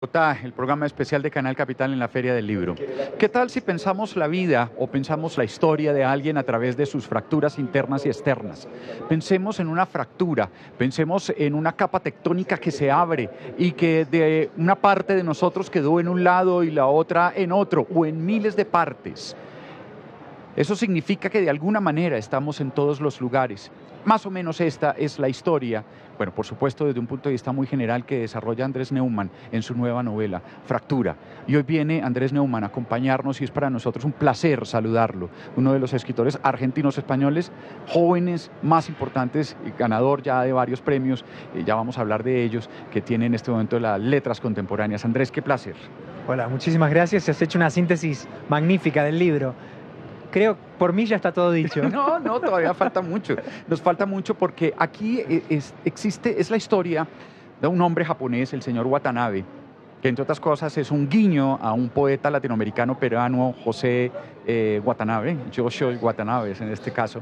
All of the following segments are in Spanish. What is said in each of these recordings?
El programa especial de Canal Capital en la Feria del Libro. ¿Qué tal si pensamos la vida o pensamos la historia de alguien a través de sus fracturas internas y externas? Pensemos en una fractura, pensemos en una capa tectónica que se abre y que de una parte de nosotros quedó en un lado y la otra en otro, o en miles de partes. Eso significa que de alguna manera estamos en todos los lugares. Más o menos esta es la historia, bueno, por supuesto desde un punto de vista muy general, que desarrolla Andrés Neumann en su nueva novela, Fractura. Y hoy viene Andrés Neumann a acompañarnos y es para nosotros un placer saludarlo. Uno de los escritores argentinos españoles jóvenes más importantes y ganador ya de varios premios, ya vamos a hablar de ellos, que tiene en este momento las letras contemporáneas. Andrés, qué placer. Hola, muchísimas gracias. Has hecho una síntesis magnífica del libro. Creo, por mí ya está todo dicho. No, todavía falta mucho. Nos falta mucho porque aquí es la historia de un hombre japonés, el señor Watanabe, que entre otras cosas es un guiño a un poeta latinoamericano peruano, José Watanabe, Yoshio Watanabe en este caso,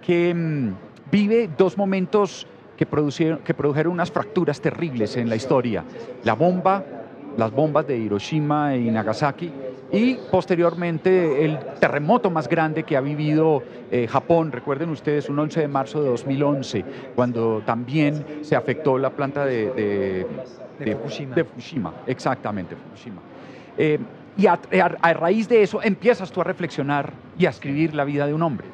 que vive dos momentos que produjeron unas fracturas terribles en la historia. Las bombas de Hiroshima y Nagasaki, y posteriormente el terremoto más grande que ha vivido Japón. Recuerden ustedes, un 11 de marzo de 2011, cuando también se afectó la planta de Fukushima. Exactamente, Fukushima. Y a raíz de eso empiezas tú a reflexionar y a escribir la vida de un hombre.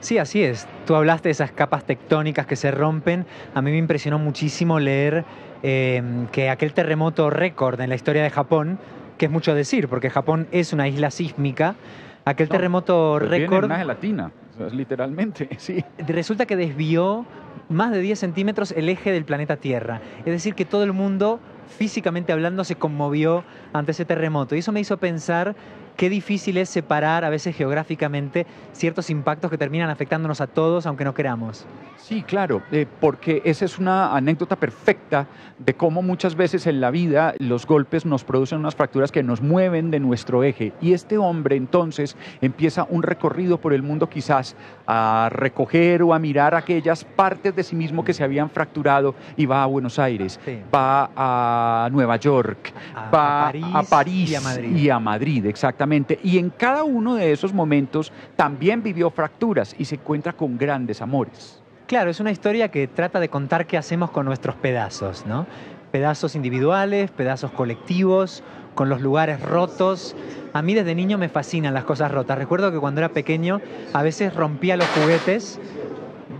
Sí, así es. Tú hablaste de esas capas tectónicas que se rompen. A mí me impresionó muchísimo leer que aquel terremoto récord en la historia de Japón, que es mucho decir, porque Japón es una isla sísmica, aquel terremoto récord... Una gelatina, literalmente, sí. Resulta que desvió más de 10 centímetros el eje del planeta Tierra. Es decir, que todo el mundo, físicamente hablando, se conmovió ante ese terremoto. Y eso me hizo pensar qué difícil es separar a veces geográficamente ciertos impactos que terminan afectándonos a todos, aunque no queramos. Sí, claro, porque esa es una anécdota perfecta de cómo muchas veces en la vida los golpes nos producen unas fracturas que nos mueven de nuestro eje. Y este hombre entonces empieza un recorrido por el mundo, quizás a recoger o a mirar aquellas partes de sí mismo que se habían fracturado, y va a Buenos Aires, sí, va a Nueva York, va a París y a Madrid, exactamente. Y en cada uno de esos momentos también vivió fracturas y se encuentra con grandes amores. Claro, es una historia que trata de contar qué hacemos con nuestros pedazos, ¿no? Pedazos individuales, pedazos colectivos, con los lugares rotos. A mí desde niño me fascinan las cosas rotas. Recuerdo que cuando era pequeño a veces rompía los juguetes.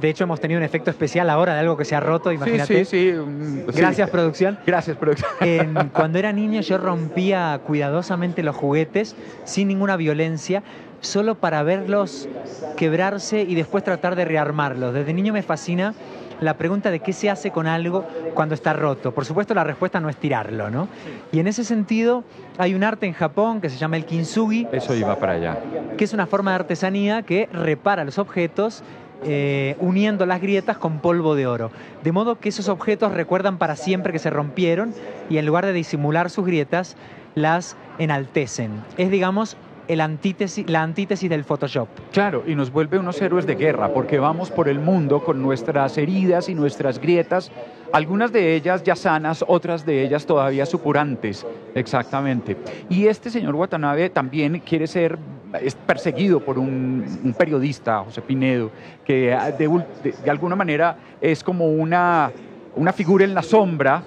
De hecho, hemos tenido un efecto especial ahora de algo que se ha roto, imagínate. Sí. Gracias, producción. Gracias, producción. Cuando era niño yo rompía cuidadosamente los juguetes sin ninguna violencia, solo para verlos quebrarse y después tratar de rearmarlos. Desde niño me fascina la pregunta de qué se hace con algo cuando está roto. Por supuesto, la respuesta no es tirarlo, ¿no? Y en ese sentido, hay un arte en Japón que se llama el kintsugi. Eso iba para allá. Que es una forma de artesanía que repara los objetos uniendo las grietas con polvo de oro. De modo que esos objetos recuerdan para siempre que se rompieron y en lugar de disimular sus grietas, las enaltecen. Es, digamos, la antítesis del Photoshop. Claro, y nos vuelve unos héroes de guerra, porque vamos por el mundo con nuestras heridas y nuestras grietas, algunas de ellas ya sanas, otras de ellas todavía supurantes, exactamente. Y este señor Watanabe también es perseguido por un periodista, José Pinedo, que de alguna manera es como una figura en la sombra,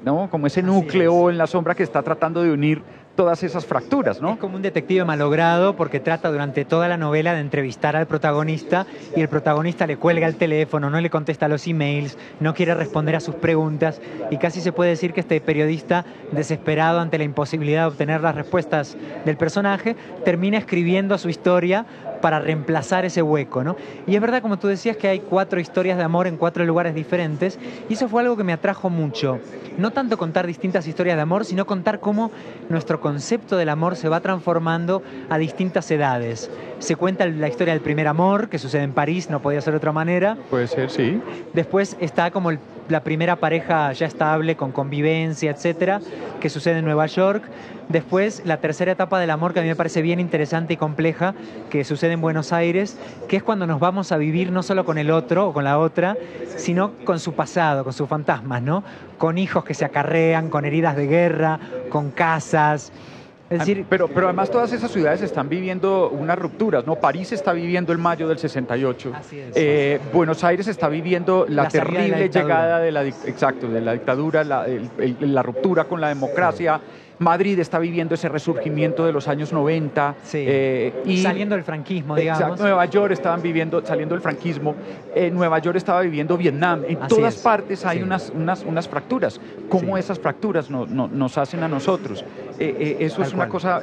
¿no? Como ese núcleo en la sombra que está tratando de unir todas esas fracturas, ¿no? Es como un detective malogrado porque trata durante toda la novela de entrevistar al protagonista y el protagonista le cuelga el teléfono, no le contesta los emails, no quiere responder a sus preguntas y casi se puede decir que este periodista, desesperado ante la imposibilidad de obtener las respuestas del personaje, termina escribiendo su historia para reemplazar ese hueco, ¿no? Y es verdad, como tú decías, que hay 4 historias de amor en 4 lugares diferentes y eso fue algo que me atrajo mucho. No tanto contar distintas historias de amor, sino contar cómo nuestro concepto del amor se va transformando a distintas edades. Se cuenta la historia del primer amor, que sucede en París, no podía ser de otra manera. Puede ser, sí. Después está como la primera pareja ya estable, con convivencia, etcétera, que sucede en Nueva York. Después, la tercera etapa del amor, que a mí me parece bien interesante y compleja, que sucede en Buenos Aires, que es cuando nos vamos a vivir no solo con el otro o con la otra, sino con su pasado, con sus fantasmas, ¿no? Con hijos que se acarrean, con heridas de guerra, con casas. Es decir, pero además todas esas ciudades están viviendo unas rupturas, ¿no? París está viviendo el mayo del 68. Así es. Buenos Aires está viviendo la salida de la terrible dictadura. llegada de la dictadura, la ruptura con la democracia. Madrid está viviendo ese resurgimiento de los años 90. Sí. Y saliendo del franquismo, digamos. Exacto, Nueva York estaban viviendo, saliendo del franquismo. Nueva York estaba viviendo Vietnam. En Así todas es. partes hay Sí. unas fracturas. ¿Cómo Sí. esas fracturas nos hacen a nosotros? Eso Tal es una cual. cosa...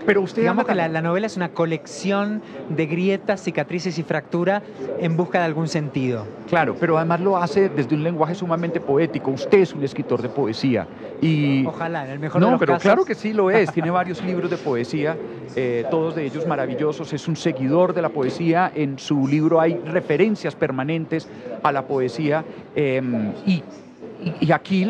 pero usted Digamos habla que también- la novela es una colección de grietas, cicatrices y fractura en busca de algún sentido. Claro, pero además lo hace desde un lenguaje sumamente poético. Usted es un escritor de poesía. Y... Ojalá, en el mejor de No, los pero casos. claro que sí lo es. Tiene varios libros de poesía, todos de ellos maravillosos. Es un seguidor de la poesía. En su libro hay referencias permanentes a la poesía. Y aquí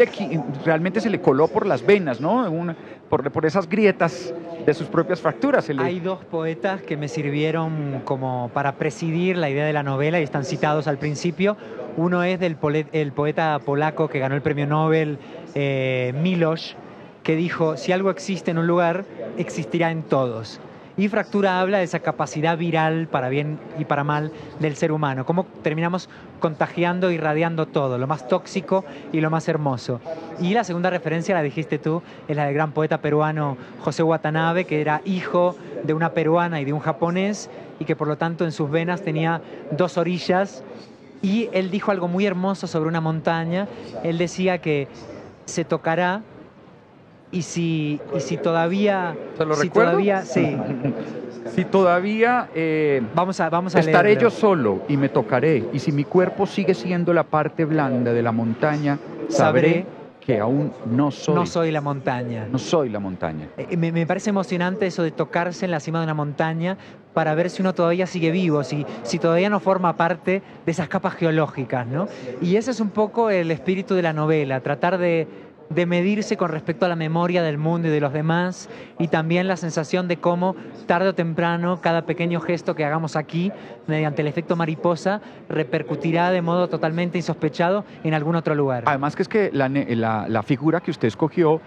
realmente se le coló por las venas, ¿no? Por esas grietas de sus propias fracturas. Hay dos poetas que me sirvieron como para presidir la idea de la novela y están citados al principio. Uno es el poeta polaco que ganó el premio Nobel, Milosz, que dijo, si algo existe en un lugar, existirá en todos. Y Fractura habla de esa capacidad viral, para bien y para mal, del ser humano. Cómo terminamos contagiando, irradiando todo, lo más tóxico y lo más hermoso. Y la segunda referencia, la dijiste tú, es la del gran poeta peruano José Watanabe, que era hijo de una peruana y de un japonés, y que por lo tanto en sus venas tenía dos orillas. Y él dijo algo muy hermoso sobre una montaña. Él decía que se tocará y si todavía... ¿Se lo si recuerdo? todavía, sí. Si todavía Vamos a estaré leerlo. yo solo y me tocaré, y si mi cuerpo sigue siendo la parte blanda de la montaña, sabré que aún no soy. No soy la montaña. No soy la montaña. Me parece emocionante eso de tocarse en la cima de una montaña para ver si uno todavía sigue vivo, si todavía no forma parte de esas capas geológicas, ¿no? Y ese es un poco el espíritu de la novela, tratar de medirse con respecto a la memoria del mundo y de los demás, y también la sensación de cómo tarde o temprano cada pequeño gesto que hagamos aquí, mediante el efecto mariposa, repercutirá de modo totalmente insospechado en algún otro lugar. Además que es que la figura que usted escogió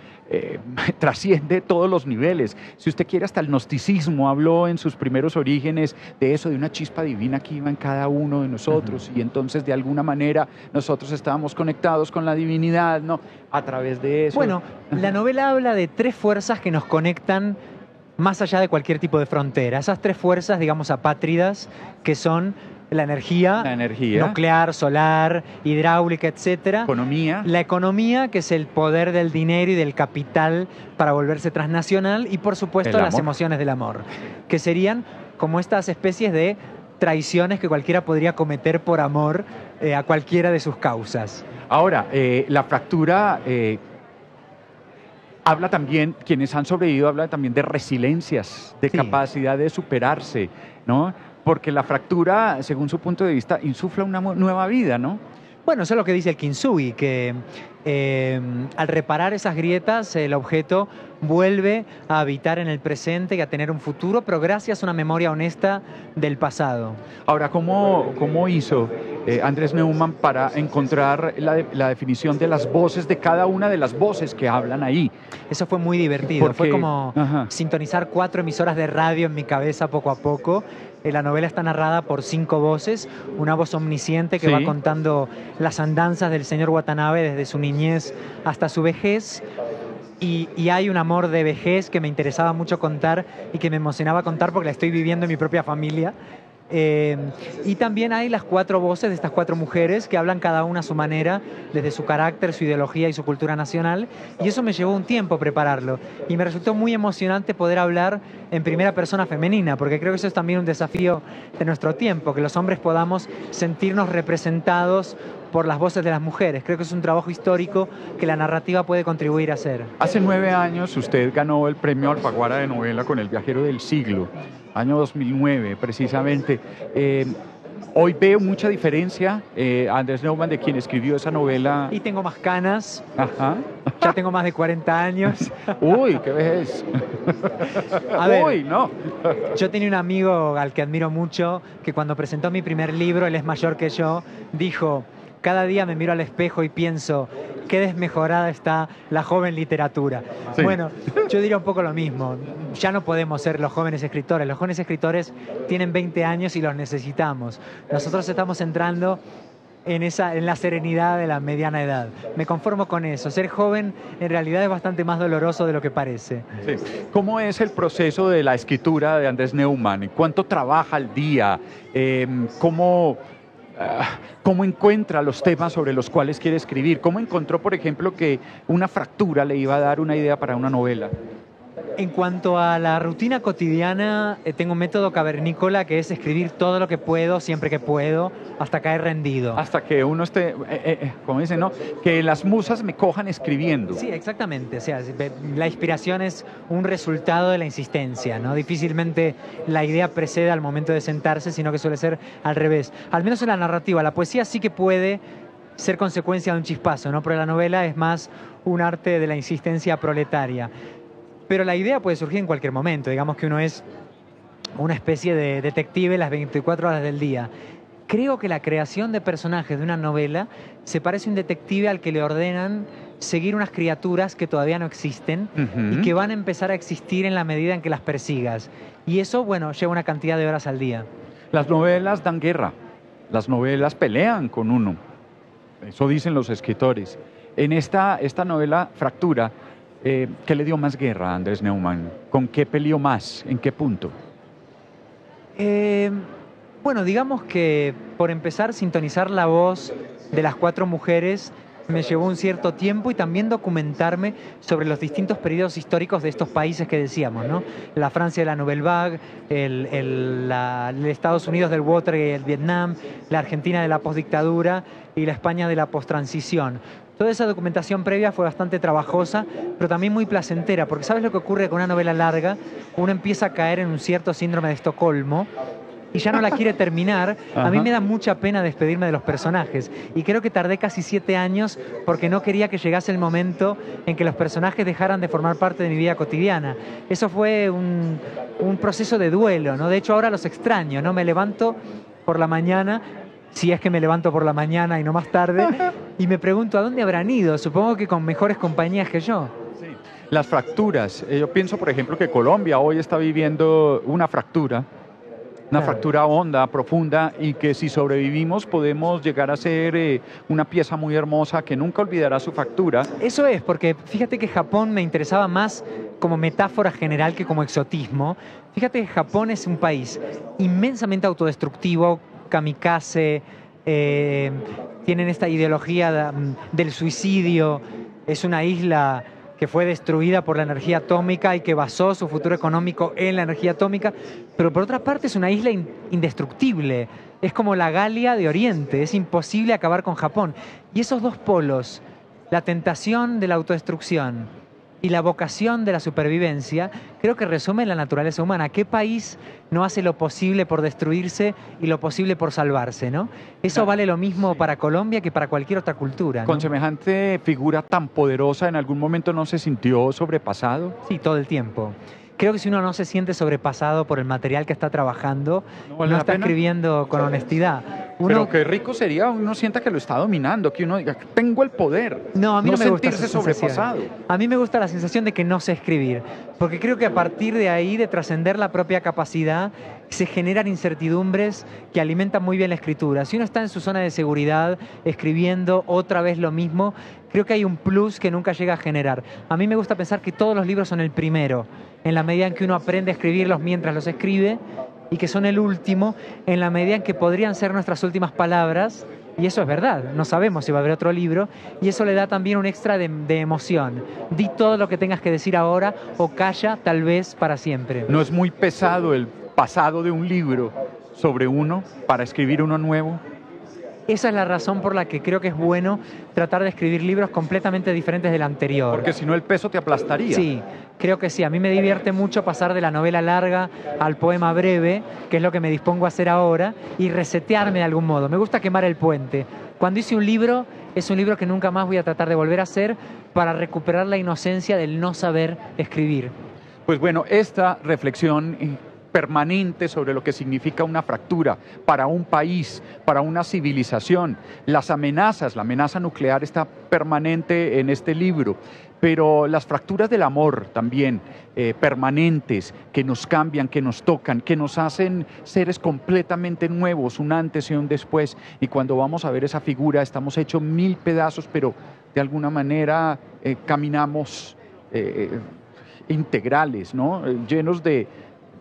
trasciende todos los niveles. Si usted quiere, hasta el gnosticismo habló en sus primeros orígenes de eso, de una chispa divina que iba en cada uno de nosotros, y entonces de alguna manera nosotros estábamos conectados con la divinidad, ¿no? A través de eso. Bueno, la novela habla de tres fuerzas que nos conectan más allá de cualquier tipo de frontera. Esas tres fuerzas, digamos, apátridas, que son la energía nuclear, solar, hidráulica, etcétera. Economía. La economía, que es el poder del dinero y del capital para volverse transnacional. Y, por supuesto, las emociones del amor, que serían como estas especies de traiciones que cualquiera podría cometer por amor a cualquiera de sus causas. Ahora, la fractura habla también, quienes han sobrevivido, habla también de resiliencias, de capacidad de superarse, ¿no? Porque la fractura, según su punto de vista, insufla una nueva vida, ¿no? Bueno, eso es lo que dice el Kintsugi, que al reparar esas grietas, el objeto vuelve a habitar en el presente y a tener un futuro, pero gracias a una memoria honesta del pasado. Ahora, ¿cómo hizo Andrés Neumann para encontrar la definición de las voces, de cada una de las voces que hablan ahí? Eso fue muy divertido, Porque, fue como sintonizar 4 emisoras de radio en mi cabeza poco a poco. La novela está narrada por 5 voces, una voz omnisciente que va contando las andanzas del señor Watanabe desde su niñez hasta su vejez. Y hay un amor de vejez que me interesaba mucho contar y que me emocionaba contar porque la estoy viviendo en mi propia familia. Y también hay las 4 voces de estas 4 mujeres que hablan cada una a su manera, desde su carácter, su ideología y su cultura nacional, y eso me llevó un tiempo prepararlo, y me resultó muy emocionante poder hablar en primera persona femenina, porque creo que eso es también un desafío de nuestro tiempo, que los hombres podamos sentirnos representados por las voces de las mujeres. Creo que es un trabajo histórico que la narrativa puede contribuir a hacer. Hace 9 años usted ganó el premio Alfaguara de novela con El viajero del siglo, año 2009 precisamente. Hoy veo mucha diferencia, Andrés Neumann, de quien escribió esa novela. Y tengo más canas. Ajá. Ya tengo más de 40 años. Uy, qué vejez. A ver, Uy, no. yo tenía un amigo al que admiro mucho, que cuando presentó mi primer libro, él es mayor que yo, dijo: cada día me miro al espejo y pienso, qué desmejorada está la joven literatura. Sí. Bueno, yo diría un poco lo mismo. Ya no podemos ser los jóvenes escritores. Los jóvenes escritores tienen 20 años y los necesitamos. Nosotros estamos entrando en la serenidad de la mediana edad. Me conformo con eso. Ser joven en realidad es bastante más doloroso de lo que parece. Sí. ¿Cómo es el proceso de la escritura de Andrés Neumann? ¿Cuánto trabaja al día? ¿Cómo encuentra los temas sobre los cuales quiere escribir? ¿Cómo encontró, por ejemplo, que una fractura le iba a dar una idea para una novela? En cuanto a la rutina cotidiana, tengo un método cavernícola que es escribir todo lo que puedo, siempre que puedo, hasta caer rendido. Hasta que uno esté, como dicen, ¿no? Que las musas me cojan escribiendo. Sí, exactamente. O sea, la inspiración es un resultado de la insistencia, ¿no? Difícilmente la idea precede al momento de sentarse, sino que suele ser al revés. Al menos en la narrativa. La poesía sí que puede ser consecuencia de un chispazo, ¿no? Pero la novela es más un arte de la insistencia proletaria. Pero la idea puede surgir en cualquier momento. Digamos que uno es una especie de detective las 24 horas del día. Creo que la creación de personajes de una novela se parece a un detective al que le ordenan seguir unas criaturas que todavía no existen y que van a empezar a existir en la medida en que las persigas. Y eso, bueno, lleva una cantidad de horas al día. Las novelas dan guerra. Las novelas pelean con uno. Eso dicen los escritores. En esta novela, Fractura, ¿qué le dio más guerra a Andrés Neumann? ¿Con qué peleó más? ¿En qué punto? Bueno, digamos que por empezar, sintonizar la voz de las 4 mujeres me llevó un cierto tiempo y también documentarme sobre los distintos periodos históricos de estos países que decíamos, ¿no? La Francia de la Nouvelle Vague, el Estados Unidos del Watergate, el Vietnam, la Argentina de la postdictadura y la España de la posttransición. Toda esa documentación previa fue bastante trabajosa, pero también muy placentera, porque ¿sabes lo que ocurre con una novela larga? Uno empieza a caer en un cierto síndrome de Estocolmo y ya no la quiere terminar. A mí me da mucha pena despedirme de los personajes y creo que tardé casi 7 años porque no quería que llegase el momento en que los personajes dejaran de formar parte de mi vida cotidiana. Eso fue un proceso de duelo, ¿no? De hecho, ahora los extraño, ¿no? Me levanto por la mañana, si es que me levanto por la mañana y no más tarde, y me pregunto, ¿a dónde habrán ido? Supongo que con mejores compañías que yo. Sí. Las fracturas. Yo pienso, por ejemplo, que Colombia hoy está viviendo una fractura. Una fractura honda, profunda, y que si sobrevivimos podemos llegar a ser una pieza muy hermosa que nunca olvidará su factura. Eso es, porque fíjate que Japón me interesaba más como metáfora general que como exotismo. Fíjate que Japón es un país inmensamente autodestructivo, kamikaze, tienen esta ideología del suicidio, es una isla que fue destruida por la energía atómica y que basó su futuro económico en la energía atómica, pero por otra parte es una isla indestructible, es como la Galia de Oriente, es imposible acabar con Japón. Y esos dos polos, la tentación de la autodestrucción y la vocación de la supervivencia, creo que resumen la naturaleza humana. ¿Qué país no hace lo posible por destruirse y lo posible por salvarse, ¿no? Eso vale lo mismo para Colombia que para cualquier otra cultura, ¿no? Con semejante figura tan poderosa, ¿en algún momento no se sintió sobrepasado? Sí, todo el tiempo. Creo que si uno no se siente sobrepasado por el material que está trabajando, no está escribiendo con honestidad. Pero qué rico sería uno sienta que lo está dominando, que uno diga, tengo el poder. No, a mí no me gusta sentirse sobrepasado. A mí me gusta la sensación de que no sé escribir, porque creo que a partir de ahí, de trascender la propia capacidad, se generan incertidumbres que alimentan muy bien la escritura. Si uno está en su zona de seguridad, escribiendo otra vez lo mismo, creo que hay un plus que nunca llega a generar. A mí me gusta pensar que todos los libros son el primero, en la medida en que uno aprende a escribirlos mientras los escribe, y que son el último en la medida en que podrían ser nuestras últimas palabras, y eso es verdad, no sabemos si va a haber otro libro, y eso le da también un extra de emoción. Di todo lo que tengas que decir ahora o calla tal vez para siempre. ¿No es muy pesado el pasado de un libro sobre uno para escribir uno nuevo? Esa es la razón por la que creo que es bueno tratar de escribir libros completamente diferentes del anterior. Porque si no el peso te aplastaría. Sí, creo que sí. A mí me divierte mucho pasar de la novela larga al poema breve, que es lo que me dispongo a hacer ahora, y resetearme de algún modo. Me gusta quemar el puente. Cuando hice un libro, es un libro que nunca más voy a tratar de volver a hacer para recuperar la inocencia del no saber escribir. Pues bueno, esta reflexión permanente sobre lo que significa una fractura para un país, para una civilización. Las amenazas, la amenaza nuclear está permanente en este libro, pero las fracturas del amor también, permanentes, que nos cambian, que nos tocan, que nos hacen seres completamente nuevos, un antes y un después. Y cuando vamos a ver esa figura, estamos hechos mil pedazos, pero de alguna manera caminamos integrales, ¿no? Llenos de...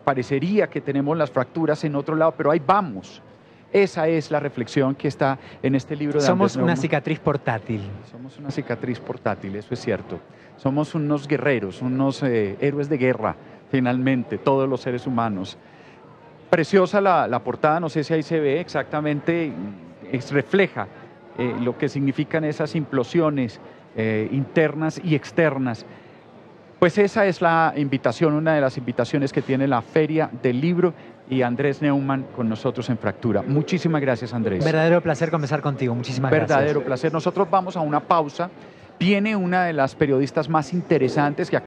Parecería que tenemos las fracturas en otro lado, pero ahí vamos. Esa es la reflexión que está en este libro de Somos Andrés una Neumann. cicatriz portátil. Somos una cicatriz portátil, eso es cierto. Somos unos guerreros, unos héroes de guerra, finalmente, todos los seres humanos. Preciosa la portada, no sé si ahí se ve exactamente, refleja lo que significan esas implosiones internas y externas. Pues esa es la invitación, una de las invitaciones que tiene la Feria del Libro y Andrés Neumann con nosotros en Fractura. Muchísimas gracias, Andrés. Verdadero placer conversar contigo. Muchísimas gracias. Verdadero placer. Nosotros vamos a una pausa. Viene una de las periodistas más interesantes que